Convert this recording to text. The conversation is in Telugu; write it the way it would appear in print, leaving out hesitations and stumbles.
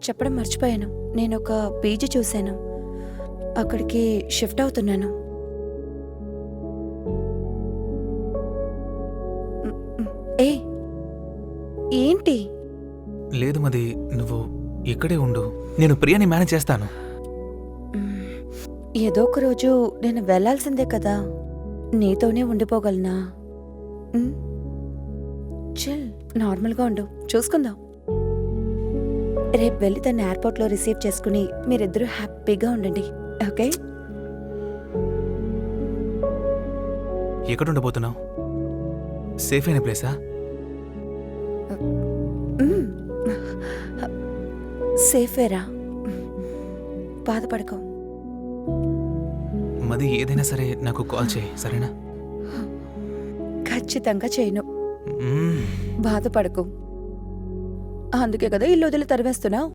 చెప్పడం మర్చిపోయాను. నేను ఒక పీజీ చూశాను. అక్కడికి షిఫ్ట్ అవుతున్నాను. మ్, మ్. ఏ ఏంటి? లేదు మది, నువ్వు ఇక్కడే ఉండు. నేను ప్రియాని మేనేజ్ చేస్తాను. మ్, ఏదో ఒక రోజు నేను వెళ్ళాల్సిందే కదా. నీతోనే ఉండిపోగలనా? చిల్, నార్మల్గా ఉండు, చూసుకుందాం. రేపు వెళ్ళి తన ఎయిర్పోర్ట్లో రిసీవ్ చేసుకుని మీరిద్దరూ హ్యాపీగా ఉండండి, ఓకే? ఎక్కడ ఉండబోతున్నావు? సేఫ్ అయిన ప్లేసా? సేఫేరా, బాధపడకో. మది, ఏదైనా సరే నాకు కాల్ చేయి, సరేనా? ఖచ్చితంగా చేయను, మ్మ్. బాధపడకు. అందుకే కదా ఇల్లు వదిలి తరివేస్తున్నావు.